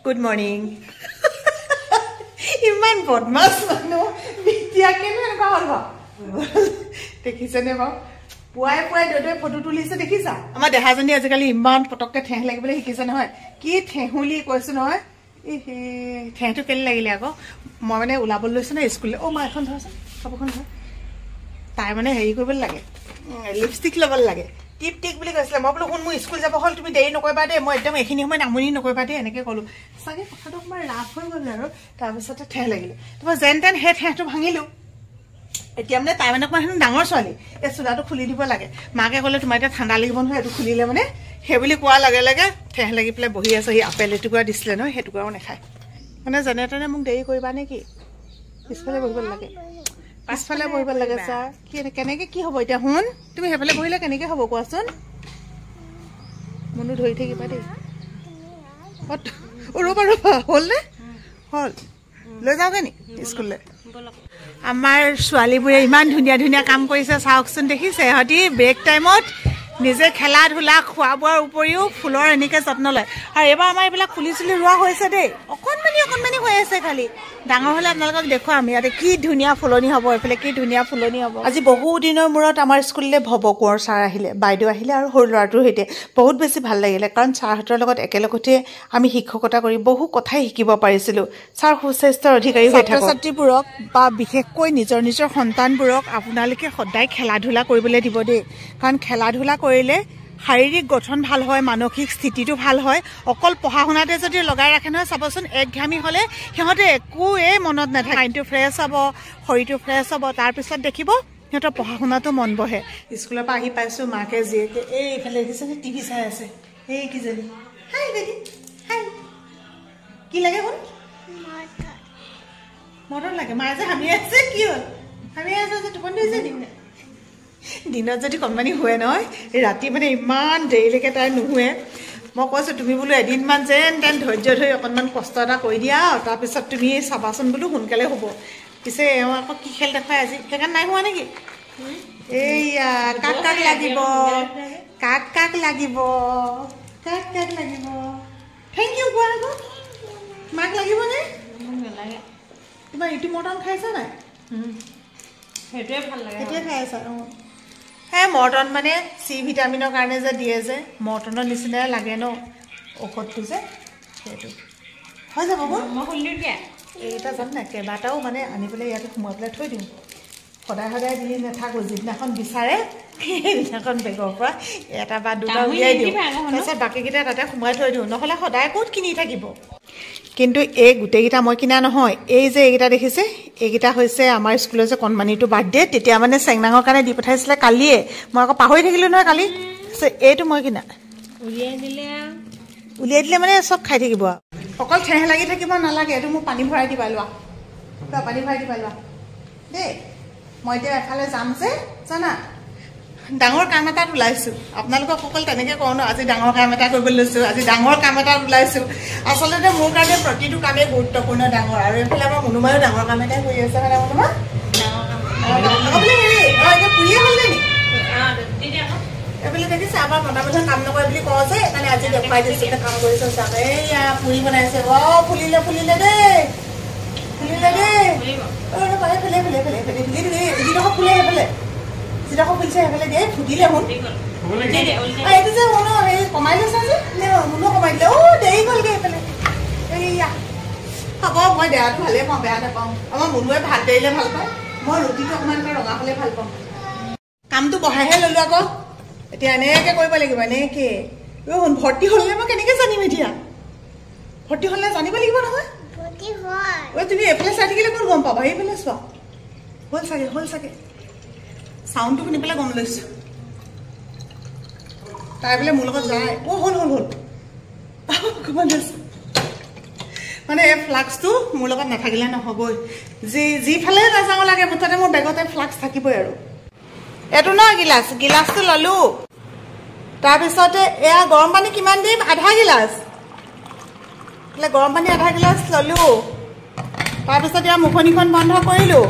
Good morning. ইমান বদমাছ মানুহ বিটিয়াকে এনেকুৱা হ'ল বা দেখিছেনে বাৰু পুৱাই পুৱাই দৈ ফটো তুলিছে দেখিছা আমাৰ দেহাজনী আজিকালি ইমান পটককে ঠেহ লাগিবলৈ শিকিছে নহয় কি ঠেহুলি কৈছো নহয় হে ঠেহটো কেলে লাগিলে আকৌ মই মানে ওলাবলৈ লৈছো না স্কুললৈ অ' মা এখন ধৰচোন কাপোৰখন ধৰ তাই মানে হেৰি কৰিবলৈ লাগে লিপষ্টিক ল'বলৈ লাগে টিপ টিক বুলি কৈছিলে মই বোলো শুন মোৰ স্কুল যাব হ'ল তুমি দেৰি নকৰিবা দেই মই একদম এইখিনি সময় নামনি নকৰিবা দেই এনেকৈ ক'লোঁ চাগে কথাটো অকণমান ৰাফ হৈ গ'ল আৰু তাৰপিছতে ঠেহ লাগিলে তোমাৰ যেন তেন সেই ঠেহটো ভাঙিলোঁ এতিয়া মানে তাই মানে অকণমান ডাঙৰ ছোৱালী এই চোলাটো খুলি দিব লাগে মাকে ক'লে তোমাৰ এতিয়া ঠাণ্ডা লাগিব নহয় এইটো খুলিলে মানে সেই বুলি কোৱাৰ লগে লগে ঠেহ লাগি পেলাই বহি আছে সি আপেল এটুকুৰা দিছিলে নহয় সেইটুকুৰাও নাখায় মানে যেনে তেনে মোক দেৰি কৰিবা নে কি পিছফালে বহিব লাগে পাছফালে বহিব লাগে ছাৰ কি কেনেকৈ কি হ'ব এতিয়া শুন তুমি সেইফালে বহিলে কেনেকৈ হ'ব কোৱাচোন মনো ধৰি থাকিবা দেই ৰ'বা ৰ'বা হ'ল নে হ'ল লৈ যাওঁগে নি স্কুললৈ আমাৰ ছোৱালীবোৰে ইমান ধুনীয়া ধুনীয়া কাম কৰিছে চাওকচোন দেখিছে সিহঁতি ব্ৰেক টাইমত নিজে খেলা ধূলা খোৱা বোৱাৰ উপৰিও ফুলৰ এনেকৈ যত্ন লয় আৰু এইবাৰ আমাৰ এইবিলাক ফুলি চুলি ৰোৱা হৈছে দেই অকণমানি হৈ আছে খালি ডাঙৰ হ'লে আপোনালোকক দেখুৱাম ইয়াতে কি ধুনীয়া ফুলনি হ'ব এইফালে কি ধুনীয়া ফুলনি হ'ব আজি বহু দিনৰ মূৰত আমাৰ স্কুললৈ ভৱ কোঁৱৰ ছাৰ আহিলে বাইদেউ আহিলে আৰু সৰু ল'ৰাটোৰ সৈতে বহুত বেছি ভাল লাগিলে কাৰণ ছাৰহঁতৰ লগত একেলগতে আমি শিক্ষকতা কৰি বহু কথাই শিকিব পাৰিছিলোঁ ছাৰ সুস্বাস্থ্যৰ অধিকাৰী হৈ ছাত্ৰ ছাত্ৰীবোৰক বা বিশেষকৈ নিজৰ নিজৰ সন্তানবোৰক আপোনালোকে সদায় খেলা ধূলা কৰিবলৈ দিব দেই কাৰণ খেলা ধূলা কৰিলে শাৰীৰিক গঠন ভাল হয় মানসিক স্থিতিটো ভাল হয় অকল পঢ়া শুনাতে যদি লগাই ৰাখে নহয় চাবচোন একঘামি হ'লে সিহঁতে একোৱেই মনত নাথাকে মাইণ্ডটো ফ্ৰেছ হ'ব শৰীৰটো ফ্ৰেছ হ'ব তাৰপিছত দেখিব সিহঁতৰ পঢ়া শুনাটো মন বহে স্কুলৰ পৰা আহি পাইছোঁ মাকে জীয়েকে এইফালে দেখিছেনে টিভি চাই আছে এই কিজনী হাই বেটি হাই কি লাগে শুন মটৰ লাগে মায়ে যে হামি আছে কি হ'ল হামি আছে যে টোপনি ধৰিছে দিনে দিনত যদি কণমানি শুৱে নহয় ৰাতি মানে ইমান দেৰিলৈকে তাই নুশুৱে মই কৈছোঁ তুমি বোলো এদিনমান যেন তেন ধৈৰ্য ধৰি অকণমান কষ্ট এটা কৰি দিয়া আৰু তাৰপিছত তুমি চাবাচোন বোলো সোনকালে হ'ব পিছে এওঁ আকৌ কি খেল দেখাই আজি সেইকাৰণে নাই হোৱা নেকি এইয়া কাক কাক লাগিব কাক কাক লাগিব কাক কাক লাগিব থেংক ইউ কোৱা আকৌ মাক লাগিবনে তোমাৰ ইটো মটন খাইছা নাই সেইটোৱে ভাল লাগে সেইটোৱে খাই আছা অঁ সেই মৰ্টন মানে চি ভিটামিনৰ কাৰণে যে দিয়ে যে মৰ্টনৰ নিচিনাই লাগে ন ঔষধটো যে সেইটো হৈ যাব এইকেইটা জান নাই কেইবাটাও মানে আনি পেলাই ইয়াতে সোমোৱাই পেলাই থৈ দিওঁ সদায় সদায় দি নাথাকোঁ যিদিনাখন বিচাৰে সেইদিনাখন বেগৰ পৰা এটা বা দুটা উলিয়াই দিওঁ তাৰপিছত বাকীকেইটা তাতে সোমোৱাই থৈ দিওঁ নহ'লে সদায় ক'ত কিনি থাকিব কিন্তু এই গোটেইকেইটা মই কিনা নহয় এই যে এইকেইটা দেখিছে এইকেইটা হৈছে আমাৰ স্কুলৰ যে কণমানিটো বাৰ্থডে তেতিয়া মানে চেংনাঙৰ কাৰণে দি পঠাইছিলে কালিয়ে মই আকৌ পাহৰি থাকিলোঁ নহয় কালি এইটো মই কিনা উলিয়াই দিলে মানে চব খাই থাকিব অকল ঠেহ লাগি থাকিব নালাগে এইটো মোক পানী ভৰাই দিবা লোৱা পানী ভৰাই দিবা লোৱা দেই মই এতিয়া এফালে যাম যে জানা ডাঙৰ কাম এটাত ওলাইছোঁ আপোনালোকক অকল তেনেকৈ কওঁ ন আজি ডাঙৰ কাম এটা কৰিবলৈ লৈছোঁ আজি ডাঙৰ কাম এটাত ওলাইছোঁ আচলতে মোৰ কাৰণে প্ৰতিটো কামেই গুৰুত্বপূৰ্ণ ডাঙৰ আৰু এইফালে আমাৰ মনোমায়ো ডাঙৰ কাম এটাই কৰি আছে মানে মনোমা এতিয়া পুৰিয়ে হ'লনে নি এইফালে দেখিছে আমাৰ মতা মানুহে কাম নকৰে বুলি কওঁ যে সেইকাৰণে আজি দেখুৱাই দিছোঁ কাম কৰিছোঁ চাগে এইয়া পুৰি বনাইছে ফুলিলে দেই এইফালে যিডোখৰ ফুলে সেইফালে যিডোখৰ ফুলিছে সেইফালে দিয়ে ফুটিলে শুন এইটো যে শুনো হেৰি কমাই লৈছা যে শুনো কমাই দিলে দেৰি গ'লগৈ সেইফালে এইয়া হ'ব মই দেৱাটো ভালেই পাওঁ বেয়া নাপাওঁ আমাৰ মুনুৱে ভাত দেৰিলে ভাল পায় মই ৰুটিটো অকণমান ৰঙা হ'লে ভাল পাওঁ কামটো বঢ়াইহে ল'লোঁ আকৌ এতিয়া এনেকৈ কৰিব লাগিব এনেকৈ শুন ভৰ্তি হ'লনে মই কেনেকৈ জানিম এতিয়া ভৰ্তি হ'লে জানিব লাগিব নহয় তুমি এইফালে চাই থাকিলে ক'ত গম পাবা এইফালে চোৱা হ'ল চাগে চাউণ্ডটো শুনি পেলাই গম লৈছোঁ তাই বোলে মোৰ লগত যায় হ'ল মানে এই ফ্লাক্সটো মোৰ লগত নাথাকিলে নহ'বই যিফালে নাযাওঁ লাগে মুঠতে মোৰ বেগতে ফ্লাক্স থাকিবই আৰু এইটো নহয় গিলাচটো ল'লোঁ তাৰপিছতে এয়া গৰম পানী কিমান দিম আধা গিলাচ গৰম পানী আধা গিলাচ ল'লোঁ তাৰপিছত এয়া মুখনিখন বন্ধ কৰিলোঁ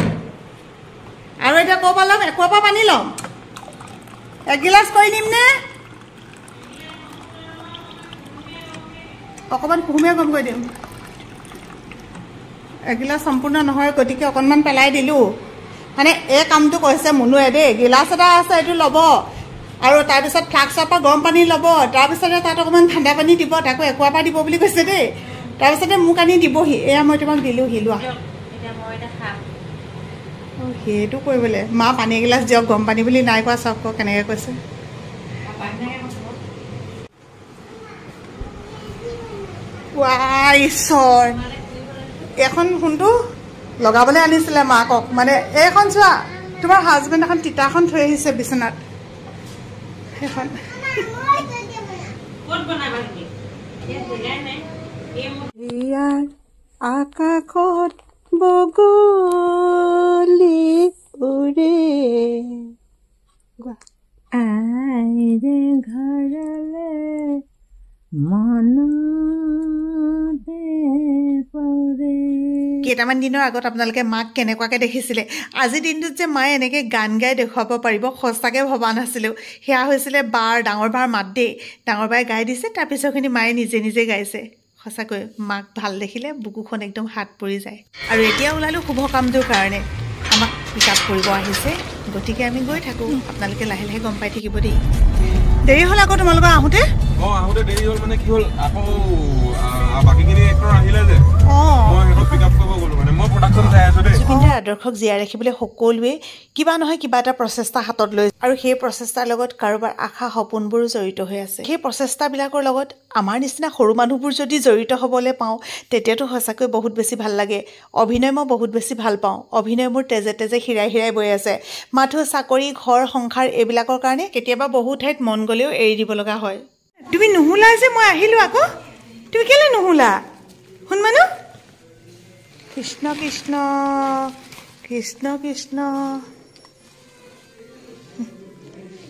আৰু এতিয়া ক'ৰ পৰা ল'ম একুৱাৰ পৰা পানী ল'ম এক গিলাচ কৰি দিম নে অকণমান কুহুমীয়া গৰম কৰি দিম এগিলাচ সম্পূৰ্ণ নহয় গতিকে অকণমান পেলাই দিলোঁ মানে এই কামটো কৈছে মুনুৱে দেই গিলাচ এটা আছে এইটো ল'ব আৰু তাৰপিছত ফ্লাক্সৰ পৰা গৰম পানী ল'ব তাৰপিছতে তাত অকণমান ঠাণ্ডা পানী দিব তাকো একুৱাৰ পৰা দিব বুলি কৈছে দেই তাৰপিছতে মোক আনি দিবহি এয়া মই তোমাক দিলোঁহি লোৱা সেইটো কৰিবলৈ মা পানী এগিলাচ দিয়ক গৰম পানী বুলি নাই কোৱা চাওক কেনেকৈ কৈছে ঈশ্বৰ এইখন ফোনটো লগাবলৈ আনিছিলে মাকক মানে এইখন চোৱা তোমাৰ হাজবেণ্ড এখন তিতাখন থৈ আহিছে বিচনাত সেইখন ইয়াৰ আকাশত বগলী উৰে আইৰে ঘৰলে কেইটামান দিনৰ আগত আপোনালোকে মাক কেনেকুৱাকৈ দেখিছিলে আজিৰ দিনটোত যে মায়ে এনেকৈ গান গাই দেখুৱাব পাৰিব সঁচাকৈ ভবা নাছিলোঁ সেয়া হৈছিলে ডাঙৰ বাৰ মাত দেই ডাঙৰ বাই গাই দিছে তাৰপিছৰখিনি মায়ে নিজে নিজে গাইছে সঁচাকৈ মাক ভাল দেখিলে বুকুখন একদম হাত পৰি যায় আৰু এতিয়া ওলালোঁ শুভ কামটোৰ কাৰণে আমাক পিক আপ কৰিব আহিছে গতিকে আমি গৈ থাকোঁ আপোনালোকে লাহে লাহে গম পাই থাকিব দেই দেৰি হ'ল আকৌ তোমালোকৰ আহোঁতে আহোঁতে দেৰি হ'ল মানে কি হ'ল আকৌ বাকীখিনি এক্টৰ আহিলে যে মই সিহঁতক পিক আপ কৰিব গ'লোঁ মানে মই প্ৰডাকশ্যন চাই আছোঁ দেই জুবিনদাৰ আদৰ্শক জীয়াই ৰাখিবলৈ সকলোৱে কিবা নহয় কিবা এটা প্ৰচেষ্টা হাতত লৈ আৰু সেই প্ৰচেষ্টাৰ লগত কাৰোবাৰ আশা সপোনবোৰো জড়িত হৈ আছে সেই প্ৰচেষ্টাবিলাকৰ লগত আমাৰ নিচিনা সৰু মানুহবোৰ যদি জড়িত হ'বলৈ পাওঁ তেতিয়াতো সঁচাকৈ বহুত বেছি ভাল লাগে অভিনয় মই বহুত বেছি ভাল পাওঁ অভিনয় মোৰ তেজে তেজে হিৰাই হিৰাই বৈ আছে মাথো চাকৰি ঘৰ সংসাৰ এইবিলাকৰ কাৰণে কেতিয়াবা বহুত ঠাইত মন গ'লেও এৰি দিব লগা হয় তুমি নুহুলা যে মই আহিলোঁ আকৌ তুমি কেলৈ নুহুলা শুন মানুহ কৃষ্ণ কৃষ্ণ কৃষ্ণ কৃষ্ণ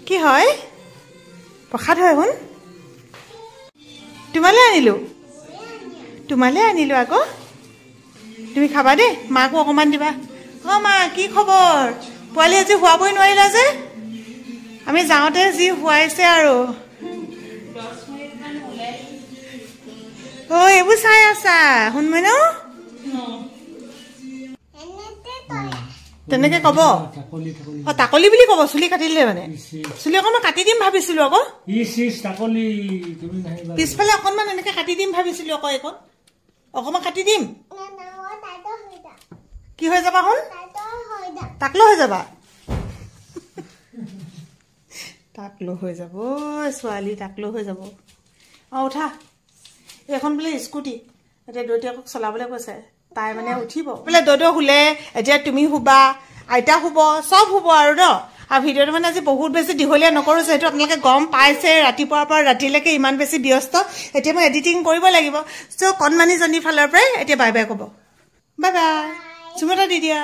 কি হয় প্ৰসাদ হয় শুন তোমালৈ আনিলোঁ আকৌ তুমি খাবা দেই মাকো অকণমান দিবা মা কি খবৰ পোৱালি আজি শুৱাবই নোৱাৰিলা যে আমি যাওঁতে যি শুৱাইছে আৰু এইবোৰ চাই আছা শুনমই ন তেনেকে কব তাকলি বুলি কব চুলি কাটিলে মানে চুলি অকণমান কাটি দিম ভাবিছিলো আকৌ পিছফালে অকণমান এনেকে কাটি দিম ভাবিছিলো আকৌ এইকণ অকণমান কাটি দিম কি হৈ যাবা শুন টাকলো হৈ যাবা টাকলো হৈ যাব ছোৱালী টাকলো হৈ যাব উঠা এইখন বোলে স্কুটি এতিয়া দৈতীয়াকক চলাবলৈ কৈছে তাই মানে উঠিব বোলে দৈত শুলে এতিয়া তুমি শুবা আইতা শুব চব শুব আৰু ন আৰু ভিডিঅ'টো মানে আজি বহুত বেছি দীঘলীয়া নকৰোঁ যিহেতু আপোনালোকে গম পাইছে ৰাতিপুৱাৰ পৰা ৰাতিলৈকে ইমান বেছি ব্যস্ত এতিয়া মই এডিটিং কৰিব লাগিব চ' কণমানিজনীৰ ফালৰ পৰাই এতিয়া বাই বাই ক'ব বাই বাই চুমটা দি দিয়া